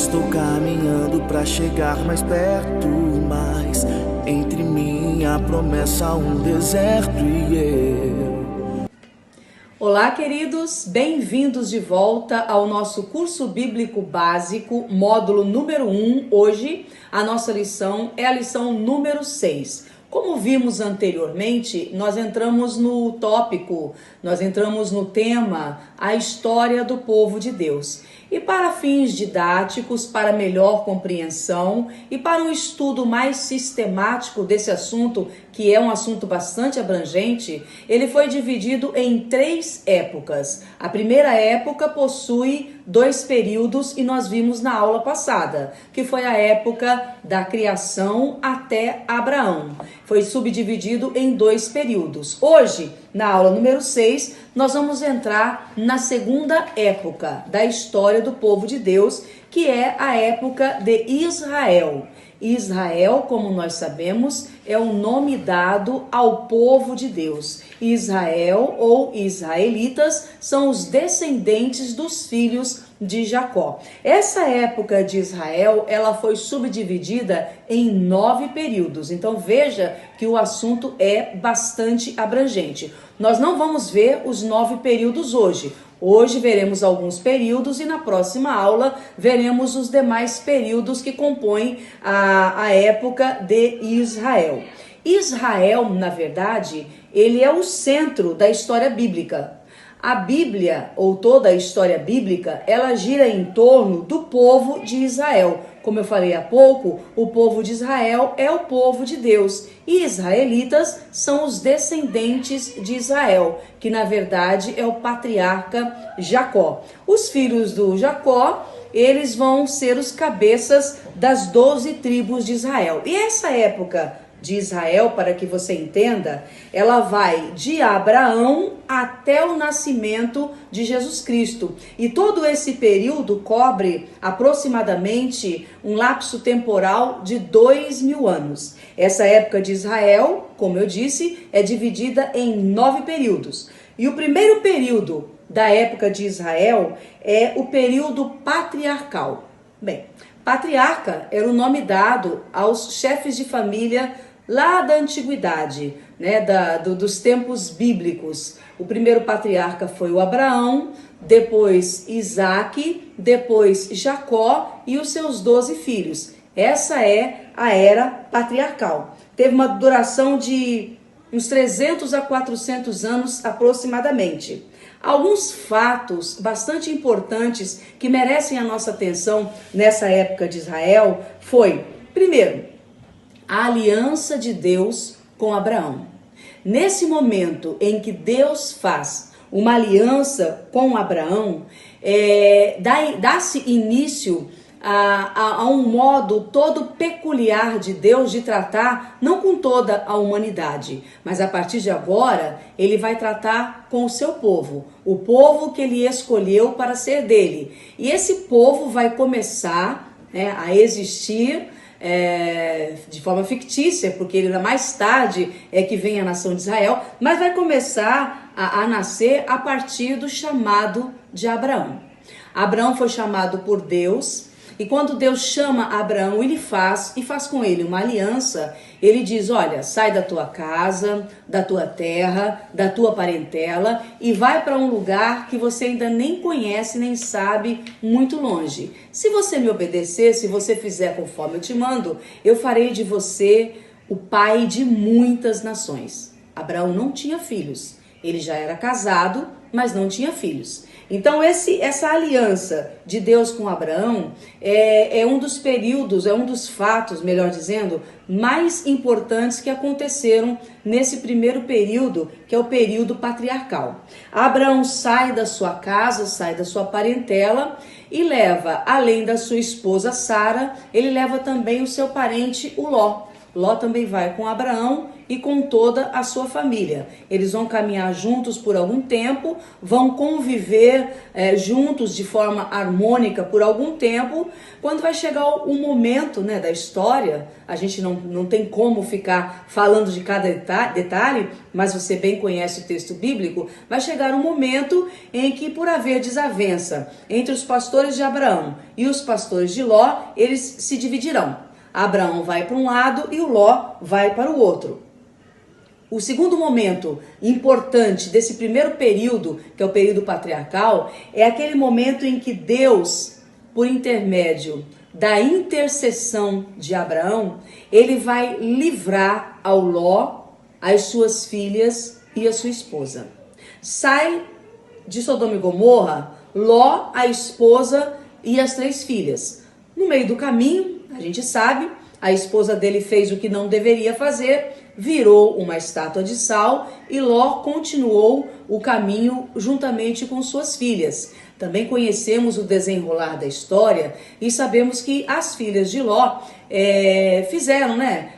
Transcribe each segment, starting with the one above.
Estou caminhando pra chegar mais perto, mas entre mim e a promessa um deserto e eu. Olá, queridos, bem-vindos de volta ao nosso curso bíblico básico, módulo número 1. Hoje a nossa lição é a lição número 6. Como vimos anteriormente, nós entramos no tópico, nós entramos no tema, a história do povo de Deus. E para fins didáticos, para melhor compreensão e para um estudo mais sistemático desse assunto, que é um assunto bastante abrangente, ele foi dividido em 3 épocas. A primeira época possui 2 períodos e nós vimos na aula passada, que foi a época da criação até Abraão. Foi subdividido em 2 períodos. Hoje, na aula número 6, nós vamos entrar na segunda época da história do povo de Deus, que é a época de Israel. Israel, como nós sabemos, é o nome dado ao povo de Deus. Israel ou israelitas são os descendentes dos filhos de Jacó. Essa época de Israel, ela foi subdividida em 9 períodos. Então veja que o assunto é bastante abrangente. Nós não vamos ver os 9 períodos hoje. Hoje veremos alguns períodos e na próxima aula veremos os demais períodos que compõem a época de Israel. Israel, na verdade, ele é o centro da história bíblica. A Bíblia, ou toda a história bíblica, ela gira em torno do povo de Israel. Como eu falei há pouco, o povo de Israel é o povo de Deus. E israelitas são os descendentes de Israel, que na verdade é o patriarca Jacó. Os filhos do Jacó, eles vão ser os cabeças das 12 tribos de Israel. E essa época de Israel, para que você entenda, ela vai de Abraão até o nascimento de Jesus Cristo. E todo esse período cobre aproximadamente um lapso temporal de 2000 anos. Essa época de Israel, como eu disse, é dividida em 9 períodos. E o primeiro período da época de Israel é o período patriarcal. Bem, patriarca era o nome dado aos chefes de família lá da antiguidade, né, dos tempos bíblicos. O primeiro patriarca foi o Abraão, depois Isaque, depois Jacó e os seus 12 filhos. Essa é a era patriarcal. Teve uma duração de uns 300 a 400 anos aproximadamente. Alguns fatos bastante importantes que merecem a nossa atenção nessa época de Israel foi, primeiro, a aliança de Deus com Abraão. Nesse momento em que Deus faz uma aliança com Abraão, dá-se início a um modo todo peculiar de Deus de tratar, não com toda a humanidade, mas a partir de agora, ele vai tratar com o seu povo, o povo que ele escolheu para ser dele. E esse povo vai começar, né, a existir de forma fictícia, porque ele mais tarde é que vem a nação de Israel, mas vai começar a nascer a partir do chamado de Abraão. Abraão foi chamado por Deus, e quando Deus chama Abraão, ele faz com ele uma aliança. Ele diz: olha, sai da tua casa, da tua terra, da tua parentela e vai para um lugar que você ainda nem conhece, nem sabe, muito longe. Se você me obedecer, se você fizer conforme eu te mando, eu farei de você o pai de muitas nações. Abraão não tinha filhos. Ele já era casado, mas não tinha filhos. Então essa aliança de Deus com Abraão é um dos períodos, é um dos fatos, melhor dizendo, mais importantes que aconteceram nesse primeiro período, que é o período patriarcal. Abraão sai da sua casa, sai da sua parentela e leva, além da sua esposa Sara, ele leva também o seu parente, o Ló. Ló também vai com Abraão e com toda a sua família. Eles vão caminhar juntos por algum tempo, vão conviver juntos de forma harmônica por algum tempo. Quando vai chegar o momento, né, da história, a gente não tem como ficar falando de cada detalhe, mas você bem conhece o texto bíblico, vai chegar um momento em que, por haver desavença entre os pastores de Abraão e os pastores de Ló, eles se dividirão. Abraão vai para um lado e o Ló vai para o outro. O segundo momento importante desse primeiro período, que é o período patriarcal, é aquele momento em que Deus, por intermédio da intercessão de Abraão, ele vai livrar ao Ló, as suas filhas e a sua esposa. Sai de Sodoma e Gomorra, Ló, a esposa e as 3 filhas. No meio do caminho, a gente sabe, a esposa dele fez o que não deveria fazer, virou uma estátua de sal e Ló continuou o caminho juntamente com suas filhas. Também conhecemos o desenrolar da história e sabemos que as filhas de Ló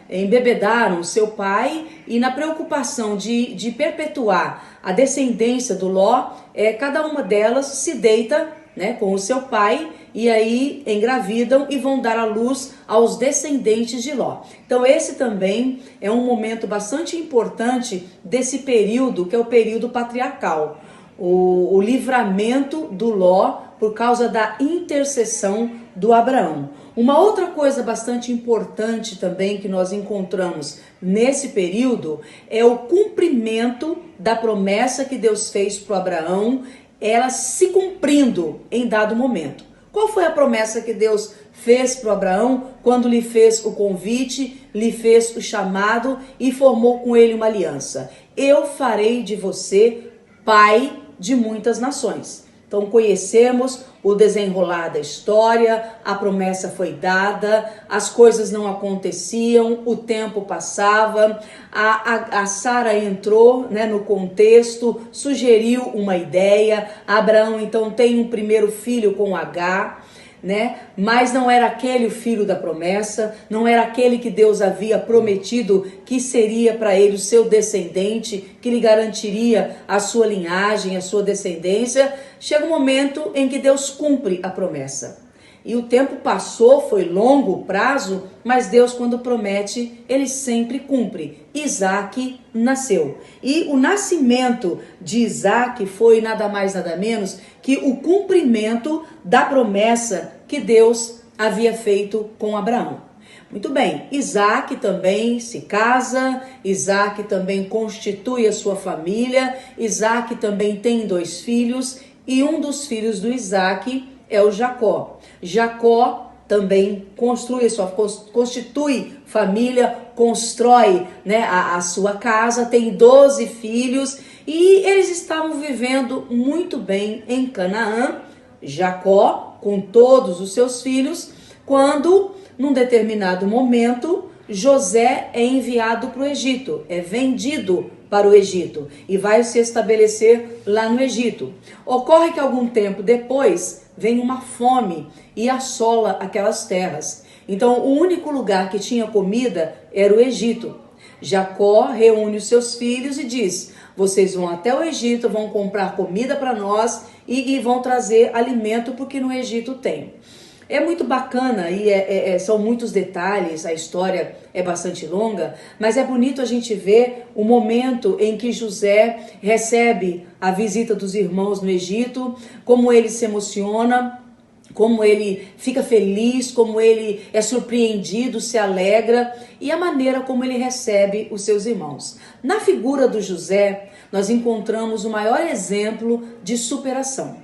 embebedaram seu pai, e na preocupação de perpetuar a descendência do Ló, cada uma delas se deita, né, com o seu pai, e aí engravidam e vão dar à luz aos descendentes de Ló. Então esse também é um momento bastante importante desse período, que é o período patriarcal. O livramento do Ló por causa da intercessão do Abraão. Uma outra coisa bastante importante também que nós encontramos nesse período é o cumprimento da promessa que Deus fez para o Abraão, ela se cumprindo em dado momento. Qual foi a promessa que Deus fez para o Abraão quando lhe fez o convite, lhe fez o chamado e formou com ele uma aliança? Eu farei de você pai de muitas nações. Então conhecemos o desenrolar da história, a promessa foi dada, as coisas não aconteciam, o tempo passava, a Sara entrou, né, no contexto, sugeriu uma ideia, Abraão então tem um primeiro filho com Agar, né? Mas não era aquele o filho da promessa, não era aquele que Deus havia prometido que seria para ele o seu descendente, que lhe garantiria a sua linhagem, a sua descendência. Chega um momento em que Deus cumpre a promessa. E o tempo passou, foi longo o prazo, mas Deus, quando promete, ele sempre cumpre. Isaac nasceu. E o nascimento de Isaac foi nada mais, nada menos que o cumprimento da promessa que Deus havia feito com Abraão. Muito bem, Isaac também se casa, Isaac também constitui a sua família, Isaac também tem 2 filhos, e um dos filhos do Isaac é o Jacó. Jacó também constitui família, constrói, né, a sua casa, tem 12 filhos, e eles estavam vivendo muito bem em Canaã, Jacó com todos os seus filhos, quando, num determinado momento, José é enviado para o Egito, é vendido para o Egito e vai se estabelecer lá no Egito. Ocorre que algum tempo depois vem uma fome e assola aquelas terras. Então o único lugar que tinha comida era o Egito. Jacó reúne os seus filhos e diz: vocês vão até o Egito, vão comprar comida para nós e vão trazer alimento, porque no Egito tem. É muito bacana e são muitos detalhes, a história é bastante longa, mas é bonito a gente ver o momento em que José recebe a visita dos irmãos no Egito, como ele se emociona, como ele fica feliz, como ele é surpreendido, se alegra, e a maneira como ele recebe os seus irmãos. Na figura do José, nós encontramos o maior exemplo de superação.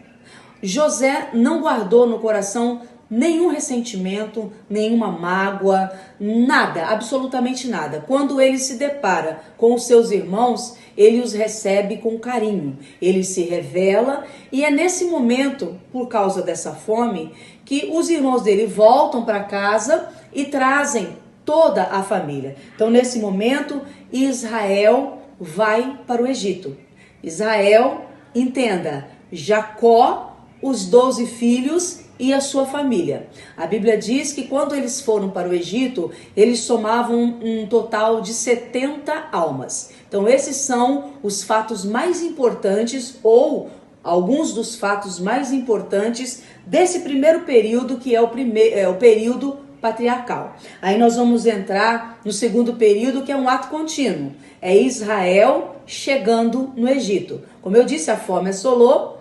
José não guardou no coração nenhum ressentimento, nenhuma mágoa, nada, absolutamente nada. Quando ele se depara com os seus irmãos, ele os recebe com carinho, ele se revela, e é nesse momento, por causa dessa fome, que os irmãos dele voltam para casa e trazem toda a família. Então, nesse momento, Israel vai para o Egito. Israel, entenda, Jacó, os 12 filhos e a sua família. A Bíblia diz que quando eles foram para o Egito, eles somavam um total de 70 almas. Então esses são os fatos mais importantes, ou alguns dos fatos mais importantes desse primeiro período, que é o período patriarcal. Aí nós vamos entrar no segundo período, que é um ato contínuo. É Israel chegando no Egito. Como eu disse, a fome assolou,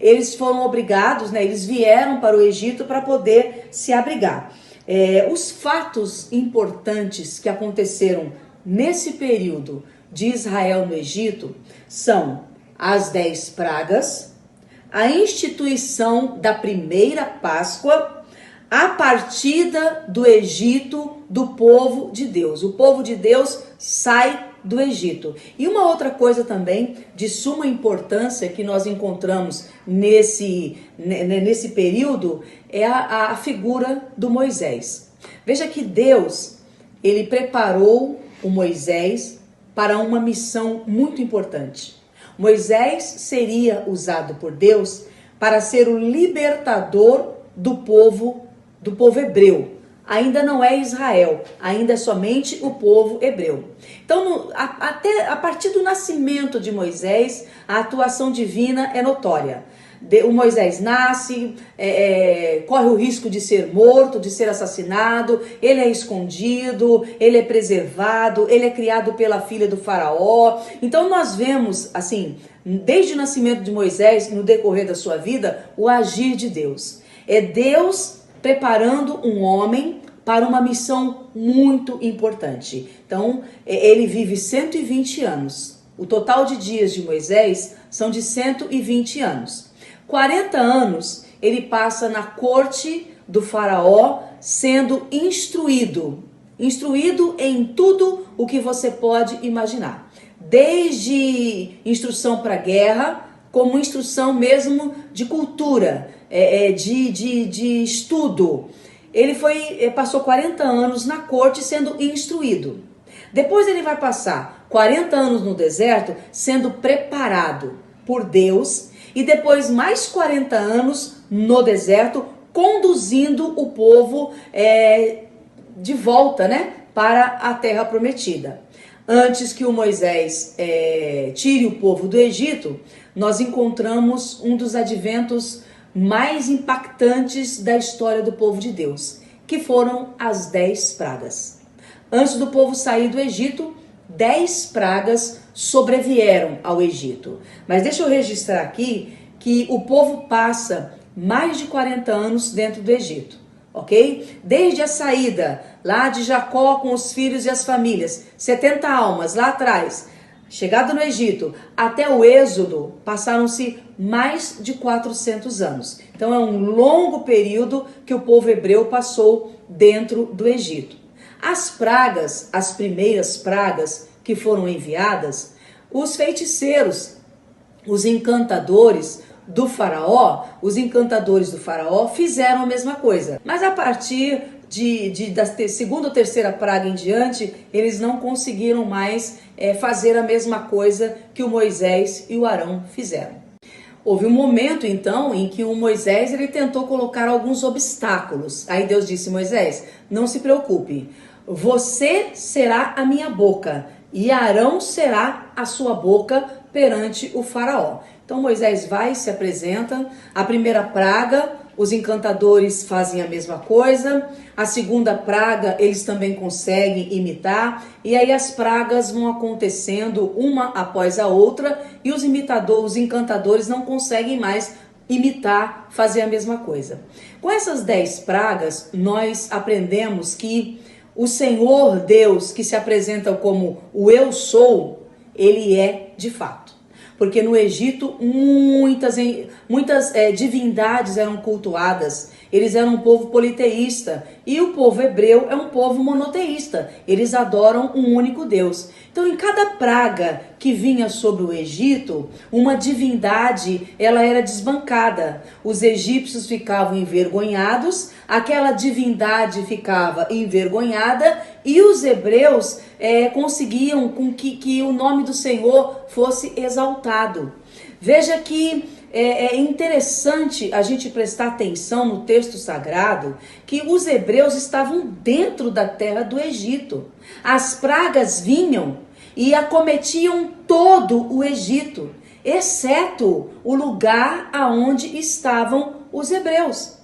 eles foram obrigados, eles vieram para o Egito para poder se abrigar. Os fatos importantes que aconteceram nesse período de Israel no Egito são as 10 pragas, a instituição da primeira Páscoa, a partida do Egito do povo de Deus. O povo de Deus sai do Egito. E uma outra coisa também de suma importância que nós encontramos nesse período é a figura do Moisés. Veja que Deus, ele preparou o Moisés para uma missão muito importante. Moisés seria usado por Deus para ser o libertador do povo hebreu. Ainda não é Israel, ainda é somente o povo hebreu. Então, até a partir do nascimento de Moisés, a atuação divina é notória. O Moisés nasce, corre o risco de ser morto, de ser assassinado, ele é escondido, ele é preservado, ele é criado pela filha do faraó. Então nós vemos, assim, desde o nascimento de Moisés, no decorrer da sua vida, o agir de Deus. É Deus preparando um homem para uma missão muito importante. Então, ele vive 120 anos. O total de dias de Moisés são de 120 anos. 40 anos ele passa na corte do faraó, sendo instruído em tudo o que você pode imaginar. Desde instrução para guerra, como instrução mesmo de cultura, de estudo. Ele passou 40 anos na corte sendo instruído. Depois ele vai passar 40 anos no deserto sendo preparado por Deus, e depois mais 40 anos no deserto conduzindo o povo de volta, para a terra prometida. Antes que o Moisés tire o povo do Egito, nós encontramos um dos adventos mais impactantes da história do povo de Deus, que foram as 10 pragas. Antes do povo sair do Egito, 10 pragas sobrevieram ao Egito. Mas deixa eu registrar aqui que o povo passa mais de 40 anos dentro do Egito, ok? Desde a saída lá de Jacó com os filhos e as famílias, 70 almas lá atrás, chegada no Egito, até o Êxodo, passaram-se mais de 400 anos. Então é um longo período que o povo hebreu passou dentro do Egito. As pragas, as primeiras pragas que foram enviadas, os feiticeiros, os encantadores do faraó fizeram a mesma coisa. Mas a partir da segunda ou terceira praga em diante, eles não conseguiram mais fazer a mesma coisa que o Moisés e o Arão fizeram. Houve um momento, então, em que o Moisés ele tentou colocar alguns obstáculos. Aí Deus disse: Moisés, não se preocupe, você será a minha boca e Arão será a sua boca perante o faraó. Então Moisés vai e se apresenta. A primeira praga, os encantadores fazem a mesma coisa. A segunda praga, eles também conseguem imitar. E aí as pragas vão acontecendo uma após a outra e os encantadores não conseguem mais imitar, fazer a mesma coisa. Com essas 10 pragas, nós aprendemos que o Senhor Deus, que se apresenta como o Eu Sou, ele é de fato. Porque no Egito muitas divindades eram cultuadas, eles eram um povo politeísta, e o povo hebreu é um povo monoteísta, eles adoram um único Deus. Então em cada praga que vinha sobre o Egito, uma divindade, ela era desbancada. Os egípcios ficavam envergonhados, aquela divindade ficava envergonhada e os hebreus conseguiam com que o nome do Senhor fosse exaltado. Veja que é interessante a gente prestar atenção no texto sagrado que os hebreus estavam dentro da terra do Egito. As pragas vinham e acometiam todo o Egito, exceto o lugar aonde estavam os hebreus.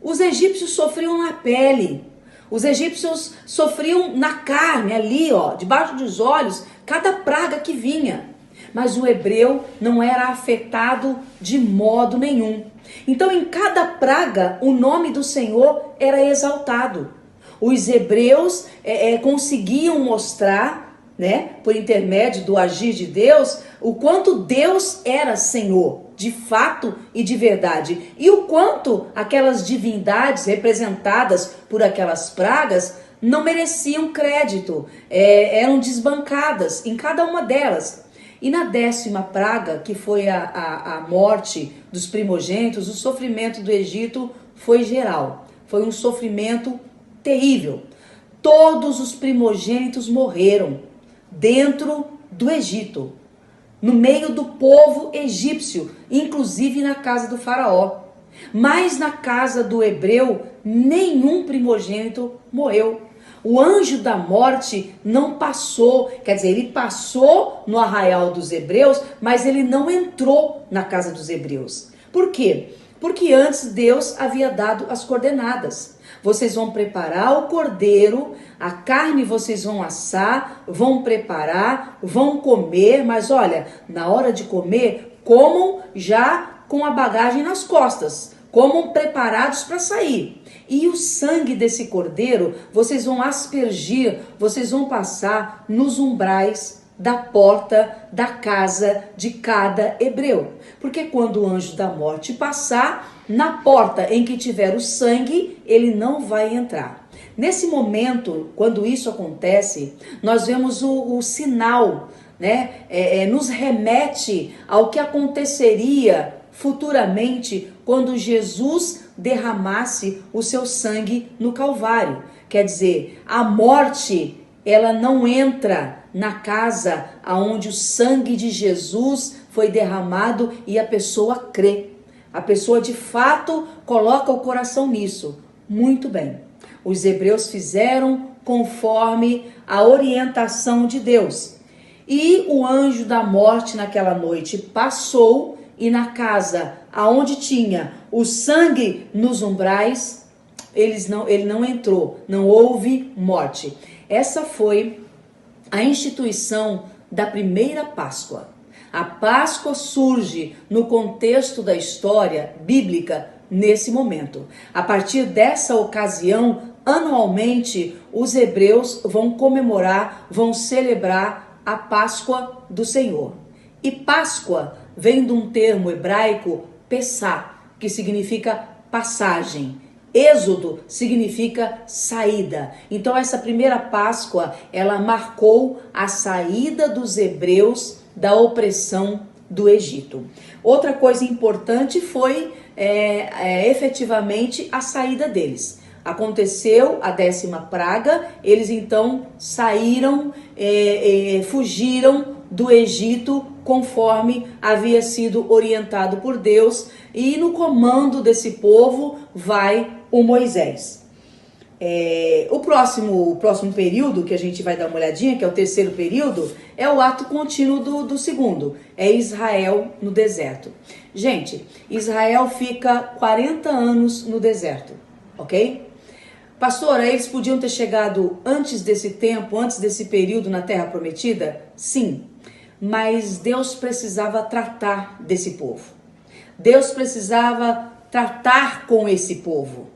Os egípcios sofriam na pele, os egípcios sofriam na carne, ali, debaixo dos olhos, cada praga que vinha. Mas o hebreu não era afetado de modo nenhum. Então, em cada praga, o nome do Senhor era exaltado. Os hebreus conseguiam mostrar, por intermédio do agir de Deus, o quanto Deus era Senhor, de fato e de verdade. E o quanto aquelas divindades representadas por aquelas pragas não mereciam crédito, eram desbancadas em cada uma delas. E na 10ª praga, que foi a morte dos primogênitos, o sofrimento do Egito foi geral. Foi um sofrimento terrível. Todos os primogênitos morreram dentro do Egito, no meio do povo egípcio, inclusive na casa do faraó. Mas na casa do hebreu, nenhum primogênito morreu. O anjo da morte não passou, quer dizer, ele passou no arraial dos hebreus, mas ele não entrou na casa dos hebreus. Por quê? Porque antes Deus havia dado as coordenadas. Vocês vão preparar o cordeiro, a carne vocês vão assar, vão preparar, vão comer, mas olha, na hora de comer, comam já com a bagagem nas costas, comam preparados para sair. E o sangue desse cordeiro, vocês vão aspergir, vocês vão passar nos umbrais da porta da casa de cada hebreu. Porque quando o anjo da morte passar, na porta em que tiver o sangue, ele não vai entrar. Nesse momento, quando isso acontece, nós vemos o sinal, nos remete ao que aconteceria futuramente quando Jesus derramasse o seu sangue no Calvário. Quer dizer, a morte, ela não entra na casa onde o sangue de Jesus foi derramado e a pessoa crê. A pessoa de fato coloca o coração nisso. Muito bem. Os hebreus fizeram conforme a orientação de Deus. E o anjo da morte naquela noite passou e na casa aonde tinha o sangue nos umbrais, ele não entrou, não houve morte. Essa foi a instituição da primeira Páscoa. A Páscoa surge no contexto da história bíblica nesse momento. A partir dessa ocasião, anualmente, os hebreus vão comemorar, vão celebrar a Páscoa do Senhor. E Páscoa vem de um termo hebraico, Pessá, que significa passagem. Êxodo significa saída. Então essa primeira Páscoa, ela marcou a saída dos hebreus da opressão do Egito. Outra coisa importante foi efetivamente a saída deles. Aconteceu a 10ª praga, eles então saíram, fugiram do Egito conforme havia sido orientado por Deus, e no comando desse povo vai o Moisés. O próximo período que a gente vai dar uma olhadinha, que é o 3º período, é o ato contínuo do segundo, é Israel no deserto. Gente, Israel fica 40 anos no deserto, ok? Pastora, eles podiam ter chegado antes desse tempo, antes desse período na Terra Prometida? Sim, mas Deus precisava tratar desse povo. Deus precisava tratar com esse povo.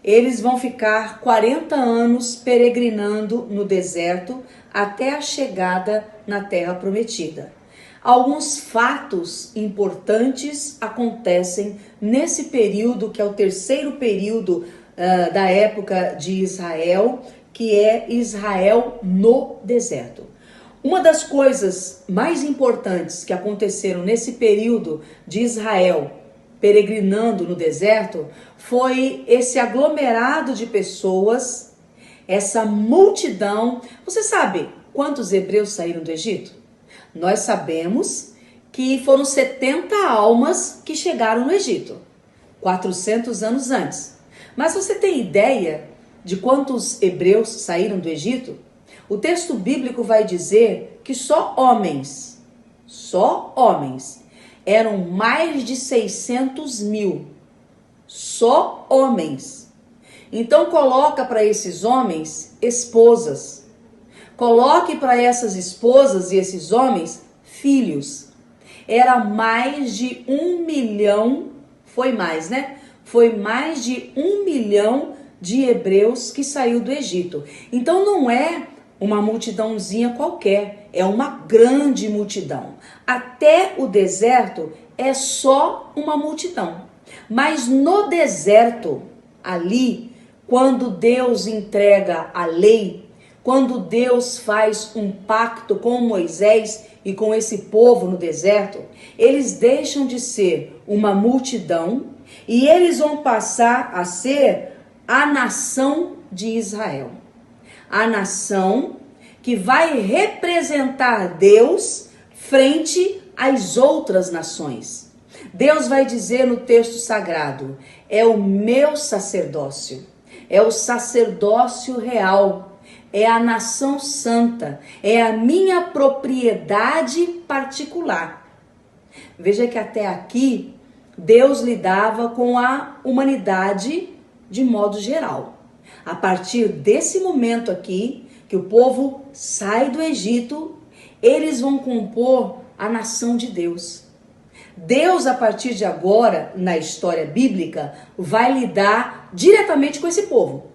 Eles vão ficar 40 anos peregrinando no deserto até a chegada na Terra Prometida. Alguns fatos importantes acontecem nesse período, que é o 3º período da época de Israel, que é Israel no deserto. Uma das coisas mais importantes que aconteceram nesse período de Israel peregrinando no deserto foi esse aglomerado de pessoas, essa multidão. Você sabe quantos hebreus saíram do Egito? Nós sabemos que foram 70 almas que chegaram no Egito, 400 anos antes. Mas você tem ideia de quantos hebreus saíram do Egito? O texto bíblico vai dizer que só homens, eram mais de 600 mil. Só homens. Então coloca para esses homens esposas. Coloque para essas esposas e esses homens filhos. Era mais de 1 milhão, foi mais, né? Foi mais de 1 milhão de hebreus que saiu do Egito. Então não é uma multidãozinha qualquer, é uma grande multidão. Até o deserto é só uma multidão. Mas no deserto, ali, quando Deus entrega a lei, quando Deus faz um pacto com Moisés e com esse povo no deserto, eles deixam de ser uma multidão e eles vão passar a ser a nação de Israel. A nação que vai representar Deus frente às outras nações. Deus vai dizer no texto sagrado: é o meu sacerdócio, é o sacerdócio real, é a nação santa, é a minha propriedade particular. Veja que até aqui Deus lidava com a humanidade de modo geral. A partir desse momento aqui, que o povo sai do Egito, eles vão compor a nação de Deus. Deus, a partir de agora, na história bíblica, vai lidar diretamente com esse povo.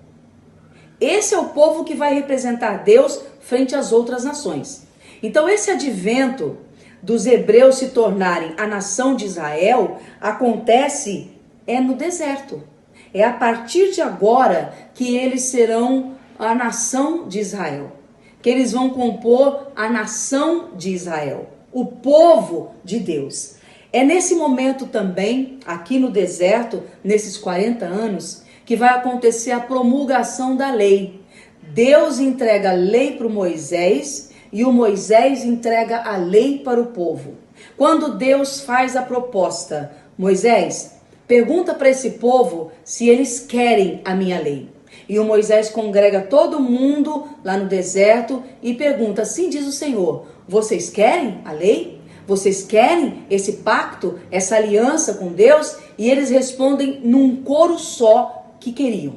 Esse é o povo que vai representar Deus frente às outras nações. Então, esse advento dos hebreus se tornarem a nação de Israel acontece no deserto. É a partir de agora que eles serão a nação de Israel, que eles vão compor a nação de Israel, o povo de Deus. É nesse momento também, aqui no deserto, nesses 40 anos, que vai acontecer a promulgação da lei. Deus entrega a lei para o Moisés e o Moisés entrega a lei para o povo. Quando Deus faz a proposta: Moisés, pergunta para esse povo se eles querem a minha lei. E o Moisés congrega todo mundo lá no deserto e pergunta: assim diz o Senhor, vocês querem a lei? Vocês querem esse pacto, essa aliança com Deus? E eles respondem num coro só que queriam,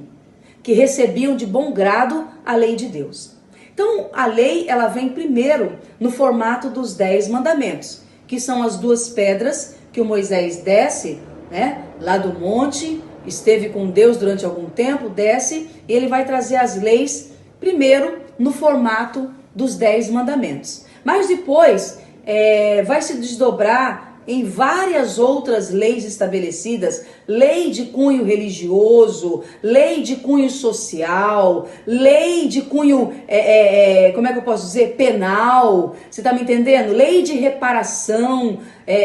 que recebiam de bom grado a lei de Deus. Então a lei, ela vem primeiro no formato dos 10 mandamentos, que são as 2 pedras que o Moisés desce, lá do monte, esteve com Deus durante algum tempo, desce e ele vai trazer as leis primeiro no formato dos 10 mandamentos. Mas depois vai se desdobrar em várias outras leis estabelecidas, lei de cunho religioso, lei de cunho social, lei de cunho, como é que eu posso dizer, penal, você está me entendendo? Lei de reparação,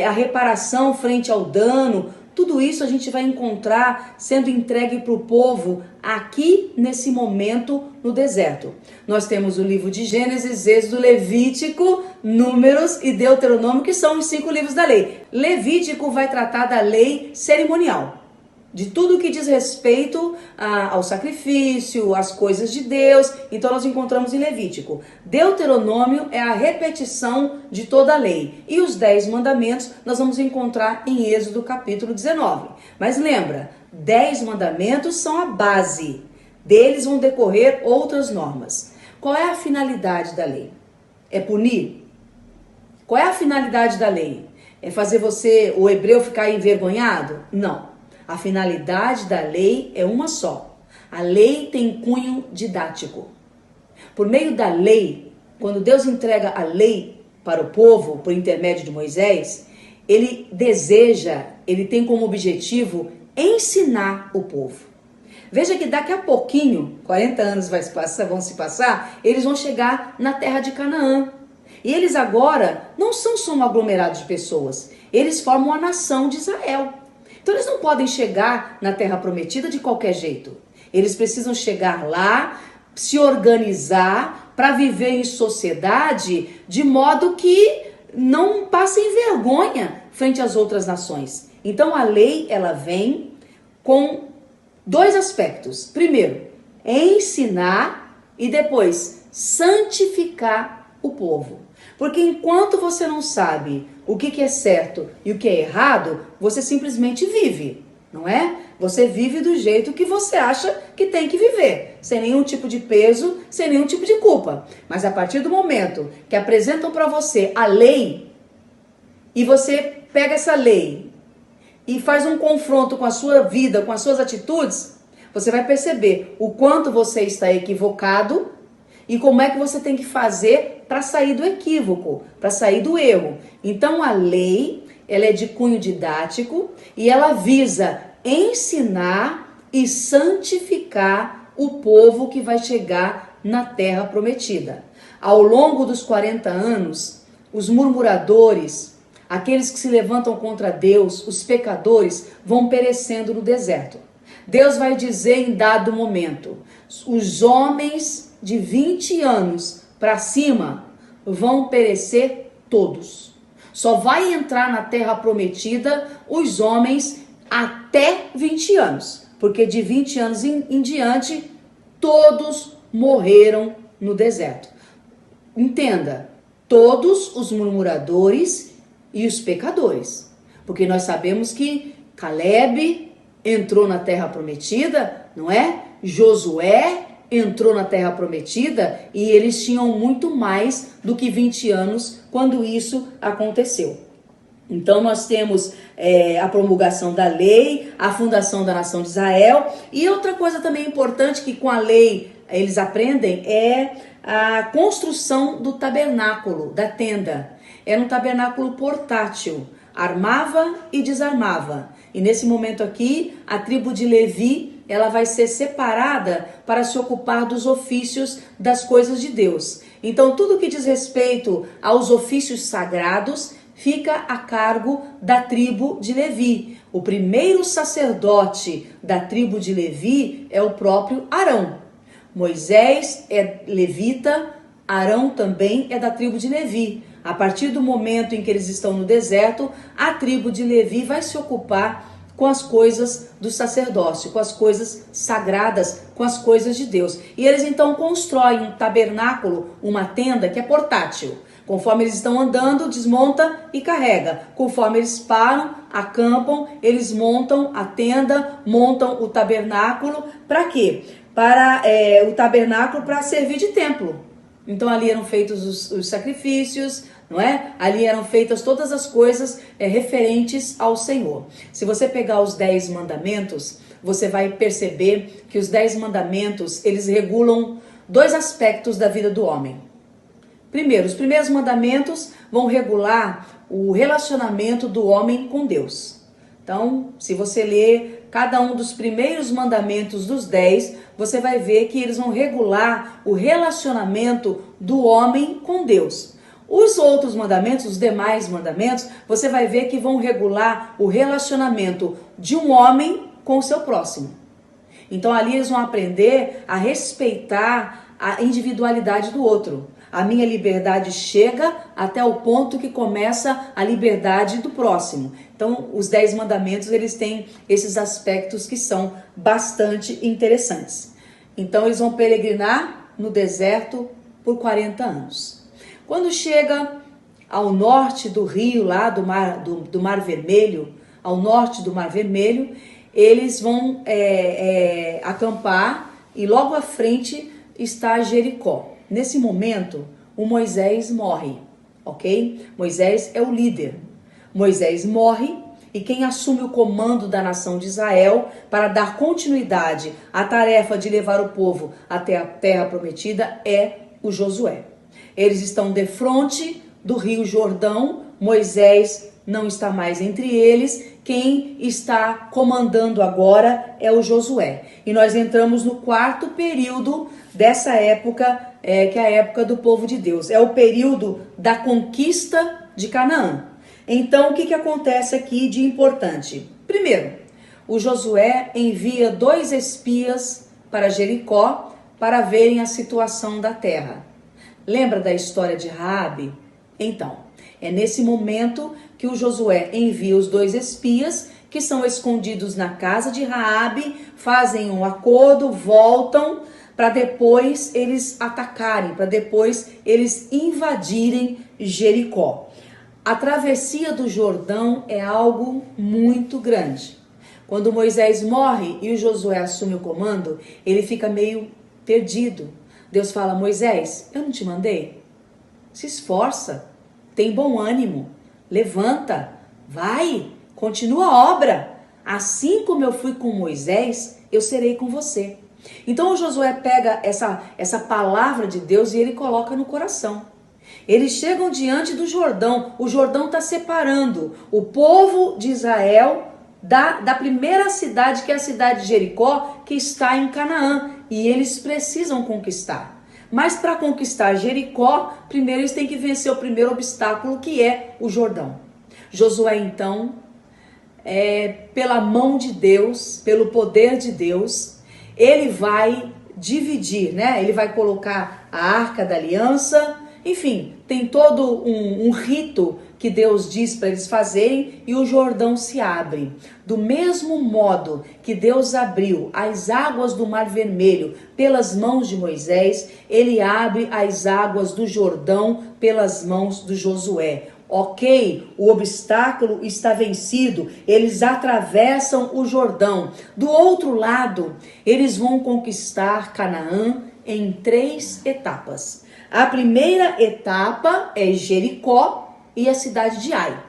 a reparação frente ao dano. Tudo isso a gente vai encontrar sendo entregue para o povo aqui nesse momento no deserto. Nós temos o livro de Gênesis, Êxodo, Levítico, Números e Deuteronômio, que são os 5 livros da lei. Levítico vai tratar da lei cerimonial, de tudo que diz respeito ao sacrifício, às coisas de Deus. Então nós encontramos em Levítico. Deuteronômio é a repetição de toda a lei. E os 10 mandamentos nós vamos encontrar em Êxodo capítulo 19. Mas lembra, 10 mandamentos são a base. Deles vão decorrer outras normas. Qual é a finalidade da lei? É punir? Qual é a finalidade da lei? É fazer o hebreu, ficar envergonhado? Não. A finalidade da lei é uma só. A lei tem cunho didático. Por meio da lei, quando Deus entrega a lei para o povo, por intermédio de Moisés, ele tem como objetivo ensinar o povo. Veja que daqui a pouquinho, 40 anos vão se passar, eles vão chegar na terra de Canaã. E eles agora não são só um aglomerado de pessoas, eles formam a nação de Israel. Então eles não podem chegar na Terra Prometida de qualquer jeito. Eles precisam chegar lá, se organizar para viver em sociedade de modo que não passem vergonha frente às outras nações. Então a lei, ela vem com dois aspectos. Primeiro, ensinar e depois santificar o povo. Porque enquanto você não sabe o que é certo e o que é errado, você simplesmente vive, não é? Você vive do jeito que você acha que tem que viver, sem nenhum tipo de peso, sem nenhum tipo de culpa. Mas a partir do momento que apresentam para você a lei, e você pega essa lei e faz um confronto com a sua vida, com as suas atitudes, você vai perceber o quanto você está equivocado e como é que você tem que fazer para sair do equívoco, para sair do erro. Então a lei, ela é de cunho didático e ela visa ensinar e santificar o povo que vai chegar na Terra Prometida. Ao longo dos 40 anos, os murmuradores, aqueles que se levantam contra Deus, os pecadores, vão perecendo no deserto. Deus vai dizer em dado momento, os homens de 20 anos para cima vão perecer todos. Só vai entrar na Terra Prometida os homens até 20 anos, porque de 20 anos em diante, todos morreram no deserto. Entenda, todos os murmuradores e os pecadores, porque nós sabemos que Caleb entrou na Terra Prometida, não é? Josué entrou na Terra Prometida e eles tinham muito mais do que 20 anos quando isso aconteceu. Então nós temos a promulgação da lei, a fundação da nação de Israel, e outra coisa também importante que com a lei eles aprendem é a construção do tabernáculo, da tenda. Era um tabernáculo portátil, armava e desarmava. E nesse momento aqui, a tribo de Levi, ela vai ser separada para se ocupar dos ofícios das coisas de Deus. Então tudo que diz respeito aos ofícios sagrados fica a cargo da tribo de Levi. O primeiro sacerdote da tribo de Levi é o próprio Arão. Moisés é levita, Arão também é da tribo de Levi. A partir do momento em que eles estão no deserto, a tribo de Levi vai se ocupar com as coisas do sacerdócio, com as coisas sagradas, com as coisas de Deus. E eles então constroem um tabernáculo, uma tenda que é portátil. Conforme eles estão andando, desmonta e carrega. Conforme eles param, acampam, eles montam a tenda, montam o tabernáculo. Para quê? Para o tabernáculo para servir de templo. Então ali eram feitos os sacrifícios, não é? Ali eram feitas todas as coisas referentes ao Senhor. Se você pegar os 10 mandamentos, você vai perceber que os 10 mandamentos, eles regulam dois aspectos da vida do homem. Primeiro, os primeiros mandamentos vão regular o relacionamento do homem com Deus. Então, se você ler cada um dos primeiros mandamentos dos 10, você vai ver que eles vão regular o relacionamento do homem com Deus. Os outros mandamentos, os demais mandamentos, você vai ver que vão regular o relacionamento de um homem com o seu próximo. Então ali eles vão aprender a respeitar a individualidade do outro. A minha liberdade chega até o ponto que começa a liberdade do próximo. Então, os 10 mandamentos, eles têm esses aspectos que são bastante interessantes. Então, eles vão peregrinar no deserto por 40 anos. Quando chega ao norte do rio, lá do Mar Vermelho, ao norte do Mar Vermelho, eles vão acampar e logo à frente está Jericó. Nesse momento, o Moisés morre, ok? Moisés é o líder. Moisés morre e quem assume o comando da nação de Israel para dar continuidade à tarefa de levar o povo até a terra prometida é o Josué. Eles estão defronte do rio Jordão, Moisés não está mais entre eles, quem está comandando agora é o Josué. E nós entramos no quarto período dessa época que é a época do povo de Deus. É o período da conquista de Canaã. Então, o que acontece aqui de importante? Primeiro, o Josué envia 2 espias para Jericó para verem a situação da terra. Lembra da história de Raabe? Então, é nesse momento que o Josué envia os 2 espias que são escondidos na casa de Raabe, fazem um acordo, voltam para depois eles atacarem, para depois eles invadirem Jericó. A travessia do Jordão é algo muito grande. Quando Moisés morre e o Josué assume o comando, ele fica meio perdido. Deus fala: Moisés, eu não te mandei? Se esforça, tem bom ânimo, levanta, vai, continua a obra. Assim como eu fui com Moisés, eu serei com você. Então o Josué pega essa palavra de Deus e ele coloca no coração. Eles chegam diante do Jordão. O Jordão está separando o povo de Israel da primeira cidade, que é a cidade de Jericó, que está em Canaã. E eles precisam conquistar. Mas para conquistar Jericó, primeiro eles têm que vencer o primeiro obstáculo, que é o Jordão. Josué, então, pela mão de Deus, pelo poder de Deus, ele vai dividir, né? Ele vai colocar a Arca da Aliança. Enfim, tem todo um rito que Deus diz para eles fazerem e o Jordão se abre. Do mesmo modo que Deus abriu as águas do Mar Vermelho pelas mãos de Moisés, ele abre as águas do Jordão pelas mãos de Josué. Ok, o obstáculo está vencido, eles atravessam o Jordão. Do outro lado, eles vão conquistar Canaã em 3 etapas. A primeira etapa é Jericó e a cidade de Ai.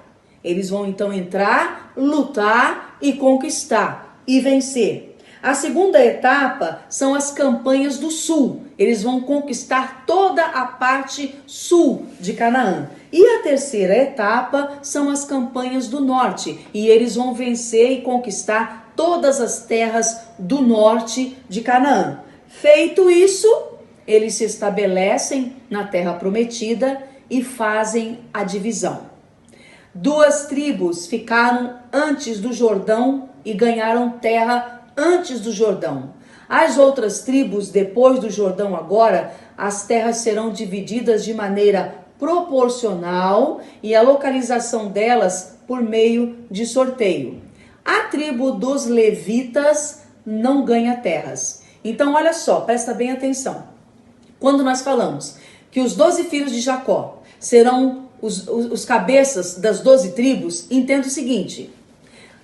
Eles vão então entrar, lutar e conquistar e vencer. A segunda etapa são as campanhas do sul. Eles vão conquistar toda a parte sul de Canaã. E a terceira etapa são as campanhas do norte. E eles vão vencer e conquistar todas as terras do norte de Canaã. Feito isso, eles se estabelecem na terra prometida e fazem a divisão. 2 tribos ficaram antes do Jordão e ganharam terra antes do Jordão. As outras tribos, depois do Jordão agora, as terras serão divididas de maneira proporcional e a localização delas por meio de sorteio. A tribo dos levitas não ganha terras. Então, olha só, presta bem atenção. Quando nós falamos que os 12 filhos de Jacó serão os cabeças das 12 tribos, entenda o seguinte: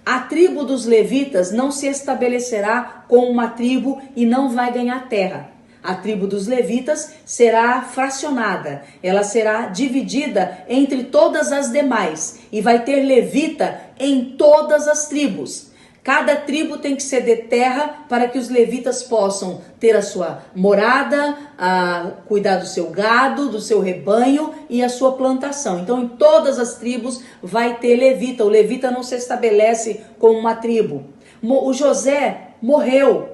a tribo dos levitas não se estabelecerá como uma tribo e não vai ganhar terra. A tribo dos levitas será fracionada, ela será dividida entre todas as demais e vai ter levita em todas as tribos. Cada tribo tem que ceder terra para que os levitas possam ter a sua morada, cuidar do seu gado, do seu rebanho e a sua plantação. Então, em todas as tribos vai ter levita. O levita não se estabelece como uma tribo. O José morreu.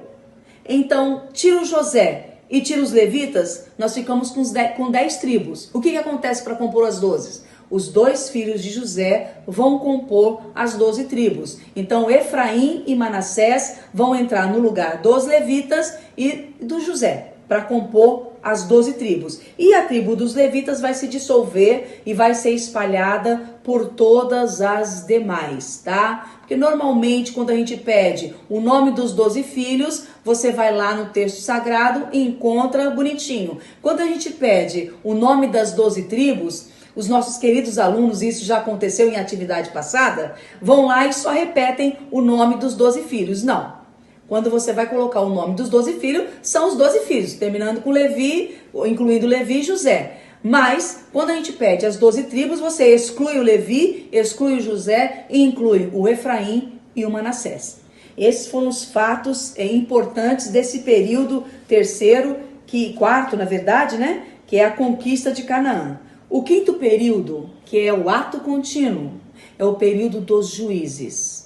Então, tira o José e tira os levitas, nós ficamos com 10 tribos. O que acontece para compor as 12? Os 2 filhos de José vão compor as 12 tribos. Então, Efraim e Manassés vão entrar no lugar dos levitas e do José, para compor as 12 tribos. E a tribo dos levitas vai se dissolver e vai ser espalhada por todas as demais, tá? Porque normalmente, quando a gente pede o nome dos 12 filhos, você vai lá no texto sagrado e encontra bonitinho. Quando a gente pede o nome das 12 tribos, os nossos queridos alunos, isso já aconteceu em atividade passada, vão lá e só repetem o nome dos 12 filhos. Não. Quando você vai colocar o nome dos 12 filhos, são os 12 filhos, terminando com Levi, incluindo Levi e José. Mas, quando a gente pede as 12 tribos, você exclui o Levi, exclui o José e inclui o Efraim e o Manassés. Esses foram os fatos importantes desse período quarto, na verdade, né? Que é a conquista de Canaã. O 5º período, que é o ato contínuo, é o período dos juízes.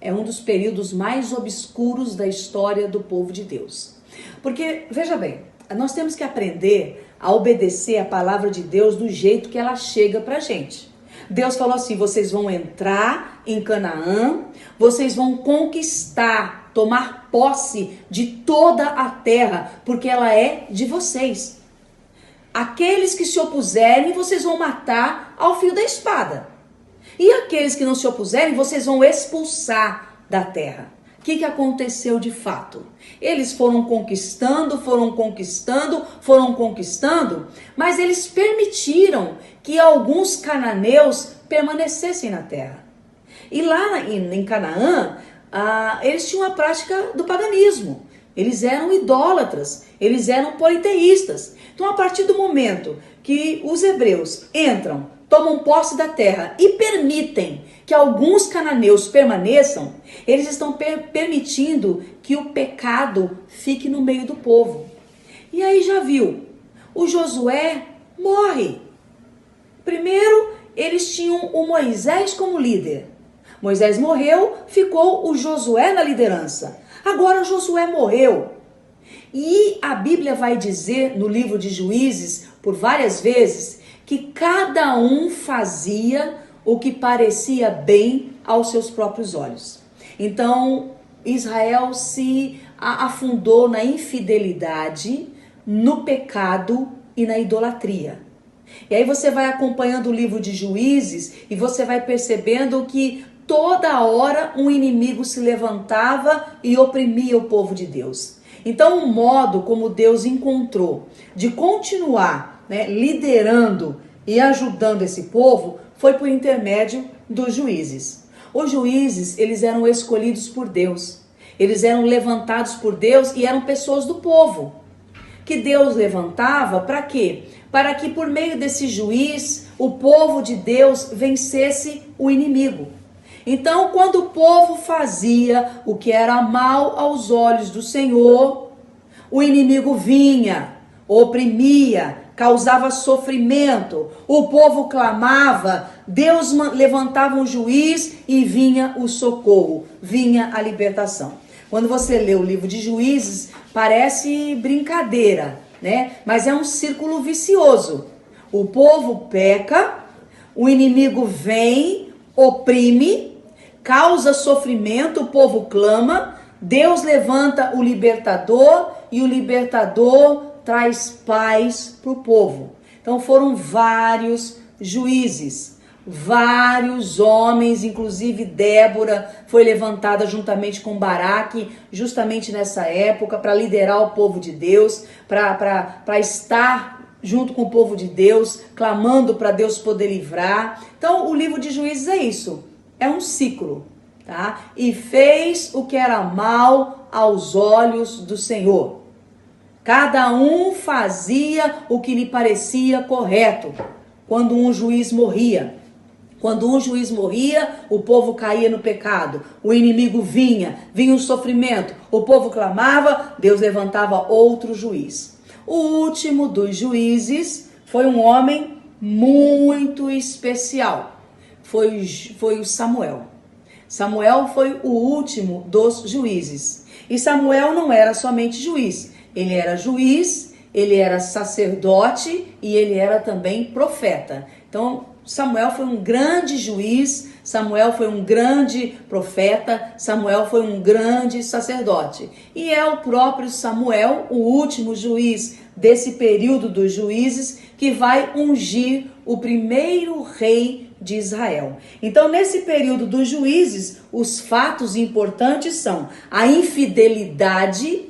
É um dos períodos mais obscuros da história do povo de Deus. Porque, veja bem, nós temos que aprender a obedecer a palavra de Deus do jeito que ela chega pra gente. Deus falou assim: vocês vão entrar em Canaã, vocês vão conquistar, tomar posse de toda a terra, porque ela é de vocês. Aqueles que se opuserem, vocês vão matar ao fio da espada. E aqueles que não se opuserem, vocês vão expulsar da terra. O que aconteceu de fato? Eles foram conquistando, mas eles permitiram que alguns cananeus permanecessem na terra. E lá em Canaã, eles tinham a prática do paganismo. Eles eram idólatras, eles eram politeístas. Então, a partir do momento que os hebreus entram, tomam posse da terra e permitem que alguns cananeus permaneçam, eles estão permitindo que o pecado fique no meio do povo. E aí já viu, o Josué morre. Primeiro, eles tinham o Moisés como líder. Moisés morreu, ficou o Josué na liderança. Agora Josué morreu. E a Bíblia vai dizer no livro de Juízes, por várias vezes, que cada um fazia o que parecia bem aos seus próprios olhos. Então, Israel se afundou na infidelidade, no pecado e na idolatria. E aí você vai acompanhando o livro de Juízes e você vai percebendo que toda hora um inimigo se levantava e oprimia o povo de Deus. Então, o modo como Deus encontrou de continuar, liderando e ajudando esse povo foi por intermédio dos juízes. Os juízes, eles eram escolhidos por Deus. Eles eram levantados por Deus e eram pessoas do povo. Que Deus levantava para quê? Para que por meio desse juiz, o povo de Deus vencesse o inimigo. Então, quando o povo fazia o que era mal aos olhos do Senhor, o inimigo vinha, oprimia, causava sofrimento, o povo clamava, Deus levantava um juiz e vinha o socorro, vinha a libertação. Quando você lê o livro de Juízes, parece brincadeira, mas é um círculo vicioso. O povo peca, o inimigo vem, oprime, causa sofrimento, o povo clama, Deus levanta o libertador e o libertador traz paz para o povo. Então foram vários juízes, vários homens, inclusive Débora foi levantada juntamente com Baraque, justamente nessa época, para liderar o povo de Deus, para estar junto com o povo de Deus, clamando para Deus poder livrar. Então o livro de Juízes é isso, é um ciclo, tá? E fez o que era mal aos olhos do Senhor. Cada um fazia o que lhe parecia correto. Quando um juiz morria, o povo caía no pecado, o inimigo vinha um sofrimento, o povo clamava, Deus levantava outro juiz. O último dos juízes foi um homem muito especial, foi o Samuel. Samuel foi o último dos juízes. E Samuel não era somente juiz, ele era juiz, ele era sacerdote e ele era também profeta. Então, Samuel foi um grande juiz, Samuel foi um grande profeta, Samuel foi um grande sacerdote. E é o próprio Samuel, o último juiz desse período dos juízes, que vai ungir o primeiro rei de Israel. Então, nesse período dos juízes, os fatos importantes são a infidelidade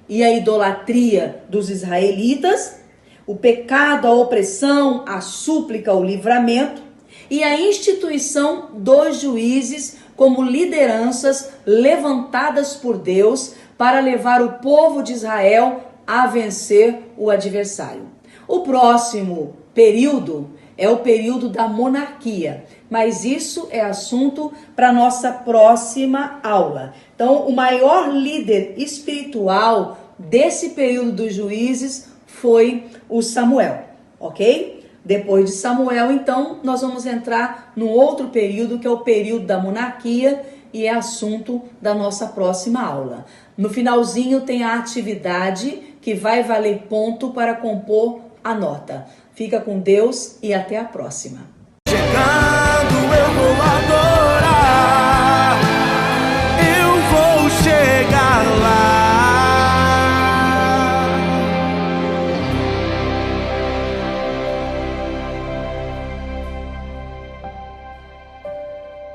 e a idolatria dos israelitas, o pecado, a opressão, a súplica, o livramento e a instituição dos juízes como lideranças levantadas por Deus para levar o povo de Israel a vencer o adversário. O próximo período é o período da monarquia, mas isso é assunto para nossa próxima aula. Então, o maior líder espiritual desse período dos juízes foi o Samuel, ok? Depois de Samuel, então, nós vamos entrar num outro período, que é o período da monarquia, e é assunto da nossa próxima aula. No finalzinho tem a atividade que vai valer ponto para compor a nota. Fica com Deus e até a próxima.